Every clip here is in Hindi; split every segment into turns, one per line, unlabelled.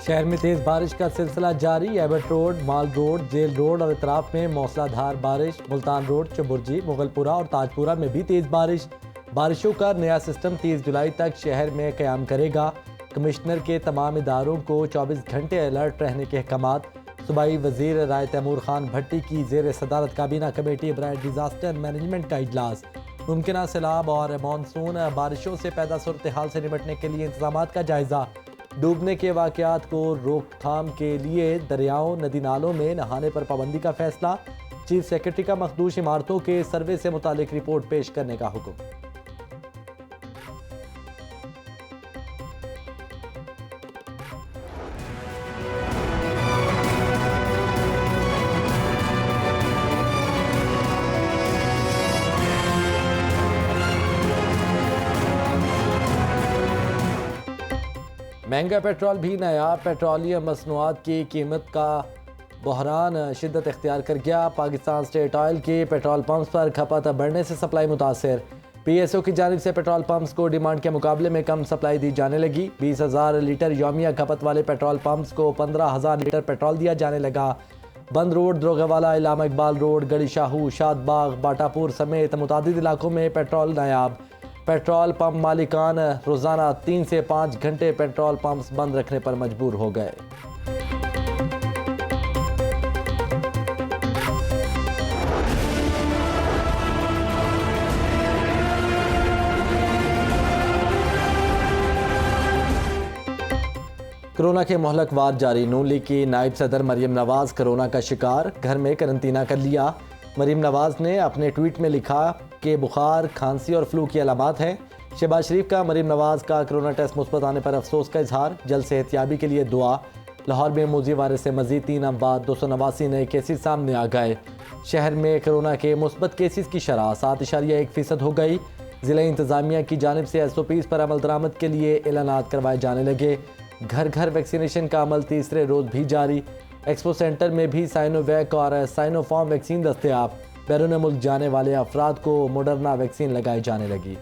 शहर में तेज बारिश का सिलसिला जारी। एबट रोड, माल रोड, जेल रोड और इतराफ में मौसलाधार बारिश। मुल्तान रोड, चुबुर्जी, मुगलपुरा और ताजपुरा में भी तेज बारिश। बारिशों का नया सिस्टम 30 जुलाई तक शहर में क़याम करेगा। कमिश्नर के तमाम इदारों को 24 घंटे अलर्ट रहने के अहकामात। सूबाई वजीर राय तैमूर खान भट्टी की जेर सदारत काबीना कमेटी बराए डिजास्टर मैनेजमेंट का इजलास। मुमकिन सैलाब और मानसून बारिशों से पैदा सूरत हाल से निपटने के लिए इंतजाम का जायजा। डूबने के वाक़यात को रोकथाम के लिए दरियाओं नदी नालों में नहाने पर पाबंदी का फैसला। चीफ सेक्रेटरी का मखदूश इमारतों के सर्वे से मुतालिक रिपोर्ट पेश करने का हुक्म। महंगा पेट्रोल भी नया। पेट्रोलियम मसनूआत की कीमत का बहरान शिद्दत इख्तियार कर गया। पाकिस्तान स्टेट ऑयल के पेट्रोल पंप्स पर खपत बढ़ने से सप्लाई मुतासर। PSO की जानिब से पेट्रोल पंप्स को डिमांड के मुकाबले में कम सप्लाई दी जाने लगी। 20,000 लीटर यौमिया खपत वाले पेट्रोल पंप्स को 15,000 लीटर पेट्रोल दिया जाने लगा। बंद रोड, द्रोगावाला, इलामा इकबाल रोड, गड़ी शाहू, शादबाग, बाटापुर समेत मुतादिद इलाकों में पेट्रोल नायाब। पेट्रोल पंप मालिकान रोज़ाना 3 से 5 घंटे पेट्रोल पंप्स बंद रखने पर मजबूर हो गए। कोरोना के मोहलक वार जारी। नून लीग की नायब सदर मरीम नवाज कोरोना का शिकार, घर में करंतना कर लिया। मरीम नवाज ने अपने ट्वीट में लिखा कि बुखार, खांसी और फ्लू की अलामात हैं। शहबाज शरीफ का मरीम नवाज का कोरोना टेस्ट मुस्बत आने पर अफसोस का इजहार। जल्द सेहतियाबी के लिए दुआ। लाहौर में मोजी वायरस से मजीद 3 अमवात, 289 नए केसेस सामने आ गए। शहर में कोरोना के मुस्बत केसेस की शरह 7.1% हो गई। ज़िला इंतज़ामिया की जानिब से SOPs पर अमल दरामद के लिए ऐलानात करवाए जाने लगे। घर घर वैक्सीनेशन का अमल तीसरे रोज़ भी जारी। एक्सपो सेंटर में भी साइनोवैक और साइनोफार्म वैक्सीन दस्तयाब। बैरून मुल्क जाने वाले अफराद को मॉडर्ना वैक्सीन लगाई जाने लगी।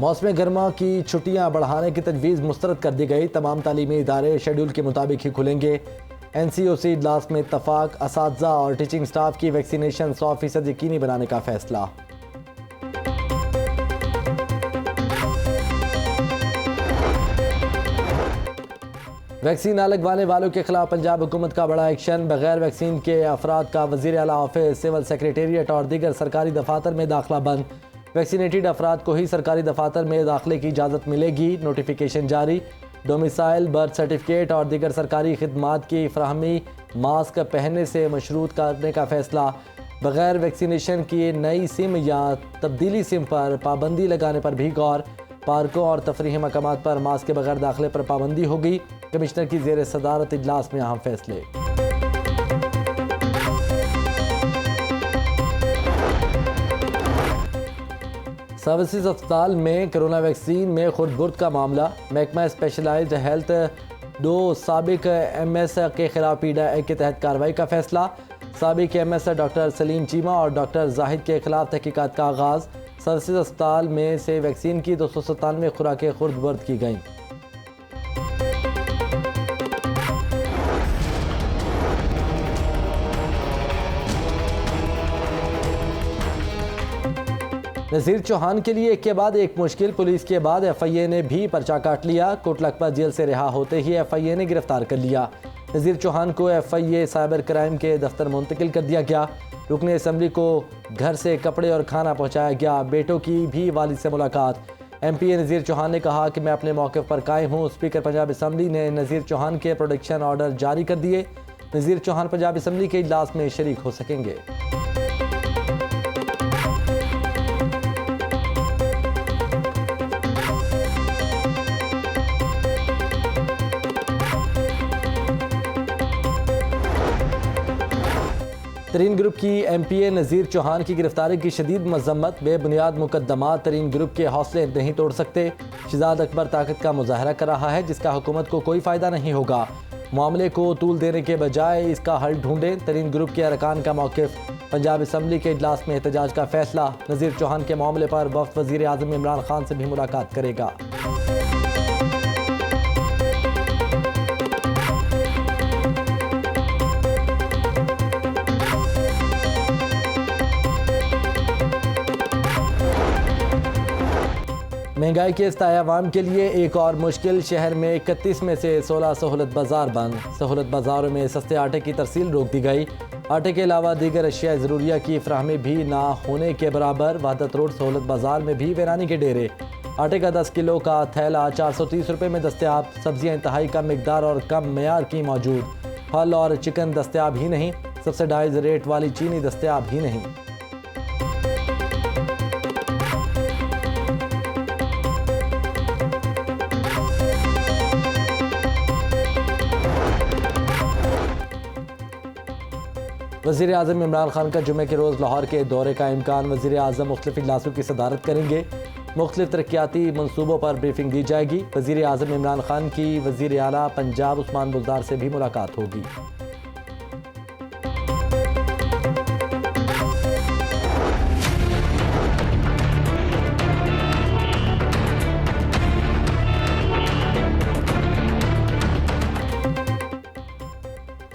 मौसम गर्मा की छुट्टियां बढ़ाने की तजवीज़ मुस्तरद कर दी गई। तमाम तालीमी इदारे शेड्यूल के मुताबिक ही खुलेंगे। NCOC इजलास में इत्तफाक। असातिज़ा और टीचिंग स्टाफ की वैक्सीनेशन 100% यकीनी बनाने का फैसला। वैक्सीन न लगवाने वालों के खिलाफ पंजाब हुकूमत का बड़ा एक्शन। बगैर वैक्सीन के अफराद का वज़ीर आला ऑफिस, सिविल सेक्रेटेरिएट और दीगर सरकारी दफातर में दाखिला बंद। वैक्सीनेटेड अफराद को ही सरकारी दफातर में दाखिले की इजाज़त मिलेगी। नोटिफिकेशन जारी। डोमिसाइल, बर्थ सर्टिफिकेट और दीगर सरकारी खिदमात की फराहमी मास्क पहनने से मशरूत करने का फैसला। बगैर वैक्सीनेशन की नई सिम या तब्दीली सिम पर पाबंदी लगाने पर भी गौर। पार्कों और तफरीही मकामात पर मास्क के बगैर दाखिले पर पाबंदी होगी। कमिश्नर की जेर सदारत इजलास में अहम फैसले। सर्विसेज अस्पताल में कोरोना वैक्सीन में खुद बुर्द का मामला। महकमा स्पेशलाइज्ड हेल्थ 2 साबिक MS के खिलाफ पीडा एक्ट के तहत कार्रवाई का फैसला। साबिक MS डॉक्टर सलीम चीमा और डॉक्टर जाहिद के खिलाफ तहकीकात का आगाज़। सर्विसेज अस्पताल में से वैक्सीन की 297 खुराकें खुर्द बुर्द की गईं। नज़ीर चौहान के लिए एक के बाद एक मुश्किल। पुलिस के बाद FIA ने भी पर्चा काट लिया। कोट लखपत जेल से रिहा होते ही FIA ने गिरफ्तार कर लिया। नज़ीर चौहान को FIA साइबर क्राइम के दफ्तर मुंतकिल कर दिया गया। रुकने असम्बली को घर से कपड़े और खाना पहुँचाया गया। बेटों की भी वालिद से मुलाकात। MPA नज़ीर चौहान ने कहा कि मैं अपने मौक़िफ़ पर कायम हूँ। स्पीकर पंजाब असम्बली ने नज़ीर चौहान के प्रोटेक्शन ऑर्डर जारी कर दिए। नज़ीर चौहान पंजाब असम्बली के इजलास में शरीक हो सकेंगे। तरीन ग्रुप की MPA नज़ीर चौहान की गिरफ्तारी की शदीद मजम्मत। बेबुनियाद मुकदमात तरीन ग्रुप के हौसले नहीं तोड़ सकते। शहजाद अकबर ताकत का मुजाहरा कर रहा है जिसका हुकूमत को कोई फ़ायदा नहीं होगा। मामले को तूल देने के बजाय इसका हल ढूंढें। तरीन ग्रुप के अरकान का मौक़िफ़। पंजाब असम्बली के इजलास में एहतजाज का फैसला। नज़ीर चौहान के मामले पर वफ़द वज़ीर आज़म इमरान खान से भी मुलाकात करेगा। महंगाई के इस्ताए अवाम के लिए एक और मुश्किल। शहर में 31 में से 16 सहूलत बाज़ार बंद। सहूलत बाज़ारों में सस्ते आटे की तरसील रोक दी गई। आटे के अलावा दीगर अशिया ज़रूरिया की फ्राहमी भी ना होने के बराबर। वहदत रोड सहूलत बाज़ार में भी वीरानी के डेरे। आटे का 10 किलो का थैला 430 रुपये में दस्तयाब। सब्जियाँ इंतहाई कम मिकदार और कम मेयार की मौजूद। फल और चिकन दस्तयाब ही नहीं। सब्सिडाइज रेट वाली चीनी दस्तयाब ही नहीं। वज़ीर आज़म इमरान खान का जुमे के रोज़ लाहौर के दौरे का इम्कान। वज़ीर आज़म मुख्तलिफ इजलासों की सदारत करेंगे। मुख्तलिफ तरक्याती मनसूबों पर ब्रीफिंग दी जाएगी। वज़ीर आज़म इमरान खान की वज़ीर आला पंजाब उस्मान बुज़दार से भी मुलाकात होगी।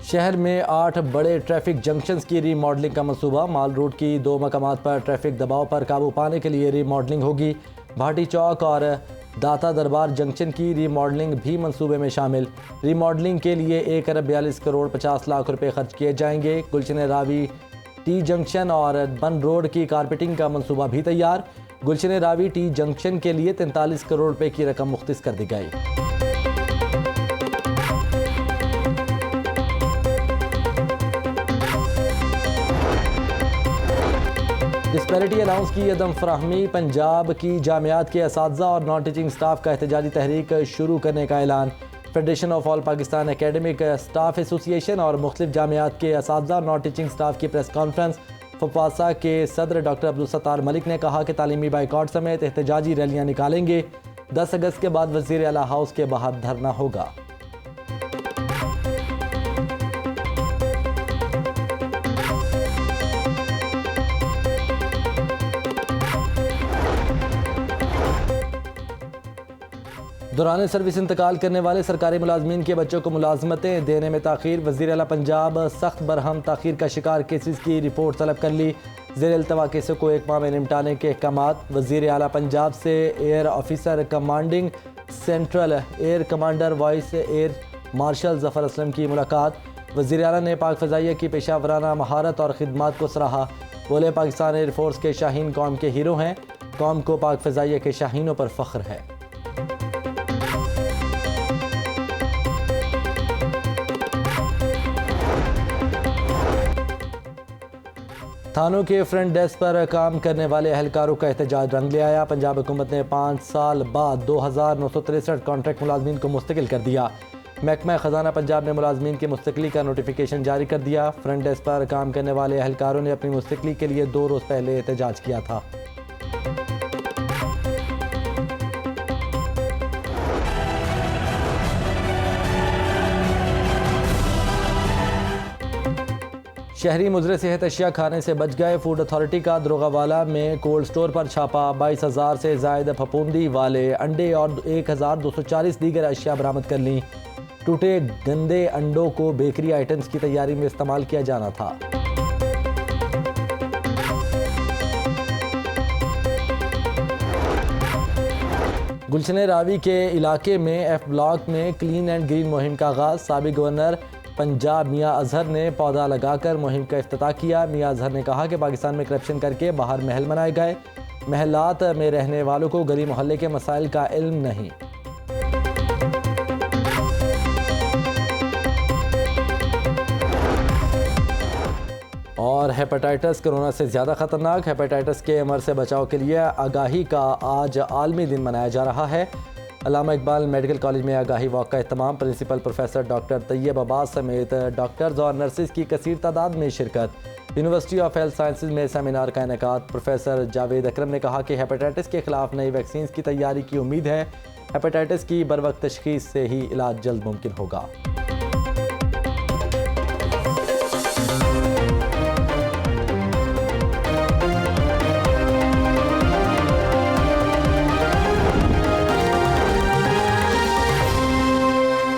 शहर में 8 बड़े ट्रैफिक जंक्शंस की रीमॉडलिंग का मंसूबा। माल रूट की 2 मकामात पर ट्रैफिक दबाव पर काबू पाने के लिए रीमॉडलिंग होगी। भाटी चौक और दाता दरबार जंक्शन की रीमॉडलिंग भी मंसूबे में शामिल। रीमॉडलिंग के लिए 1 अरब 42 करोड़ 50 लाख रुपए खर्च किए जाएंगे। गुलशन रावी टी जंक्शन और बन रोड की कारपेटिंग का मंसूबा भी तैयार। गुलशन रावी टी जंक्शन के लिए 43 करोड़ रुपए की रकम मुख्तस कर दी गई। डिस्पैरिटी अलाउंस की अदम फराहमी। पंजाब की जामियात के असातिज़ा और नॉन टीचिंग स्टाफ का एहतजाजी तहरीक शुरू करने का ऐलान। Federation of all Pakistan academic staff association और मुख्तलिफ जामियात के असातिज़ा और नॉन टीचिंग स्टाफ की प्रेस कॉन्फ्रेंस। फपासा के सदर डॉक्टर अब्दुल सत्तार मलिक ने कहा कि तालीमी बाइकॉट समेत एहतजाजी रैलियाँ निकालेंगे। 10 अगस्त के बाद वज़ीर आला हाउस के बाहर धरना होगा। दौरान सर्विस इंतकाल करने वाले सरकारी मुलाजमीन के बच्चों को मुलाजमतें देने में ताख़ीर। वज़ीर आला पंजाब सख्त बरहम ताख़ीर का शिकार केसेस की रिपोर्ट तलब कर ली। ज़ेर इल्तवा केसों को 1 माह में निपटाने के अहकामात। वज़ीर आला पंजाब से air officer commanding central air commander vice air marshal Zafar Aslam की मुलाकात। वज़ीर आला ने पाक फ़ज़ाइया की पेशा वराना महारत और ख़िदमत को सराहा। बोले पाकिस्तान एयरफोर्स के शाहीन कौम के हीरो हैं। कौम को पाक फ़ज़ाइया के शाहीनों पर फ़ख्र है। थानों के फ्रंट डेस्क पर काम करने वाले अहलकारों का एहतजाज रंग ले आया। पंजाब हुकूमत ने 5 साल बाद 2963 कॉन्ट्रैक्ट मुलाजमीन को मुस्तकिल कर दिया। महकमा ख़जाना पंजाब ने मुलाजमीन की मुस्तकिली का नोटिफिकेशन जारी कर दिया। फ्रंट डेस्क पर काम करने वाले अहलकारों ने अपनी मुस्तकिली के लिए 2 रोज़ पहले एहतजाज किया था। शहरी मुजरे सेहत अशिया खाने से बच गए। फूड अथॉरिटी का दरोगावाला में कोल्ड स्टोर पर छापा। 22,000 से ज़ायद फफूंदी वाले अंडे और 1,240 दीगर अशिया बरामद कर लीं। टूटे गंदे अंडों को बेकरी आइटम्स की तैयारी में इस्तेमाल किया जाना था। गुलशन रावी के इलाके में F ब्लॉक में क्लीन एंड ग्रीन मुहिम का आगाज़। साबिक गवर्नर पंजाब मियां अजहर ने पौधा लगाकर मुहिम का इफ्तिताह किया। मियां अजहर ने कहा कि पाकिस्तान में करप्शन करके बाहर महल बनाए गए। महलात में रहने वालों को गली मोहल्ले के मसाइल का इल्म नहीं। और हेपेटाइटिस कोरोना से ज़्यादा ख़तरनाक। हेपेटाइटिस के मर से बचाव के लिए आगाही का आज आलमी दिन मनाया जा रहा है। अल्लामा इकबाल मेडिकल कॉलेज में आगाही वॉक का एहतमाम। Principal professor doctor Tayyab Abbas समेत डॉक्टर्स और नर्सिस की कसीर तादाद में शिरकत। यूनिवर्सिटी ऑफ हेल्थ साइंसेज में सेमिनार का इनेकाद। प्रोफेसर जावेद अकरम ने कहा कि हेपेटाइटिस के खिलाफ नई वैक्सीन की तैयारी की उम्मीद है। हेपेटाइटिस की बरवक्त तशखीस से ही इलाज जल्द मुमकिन होगा।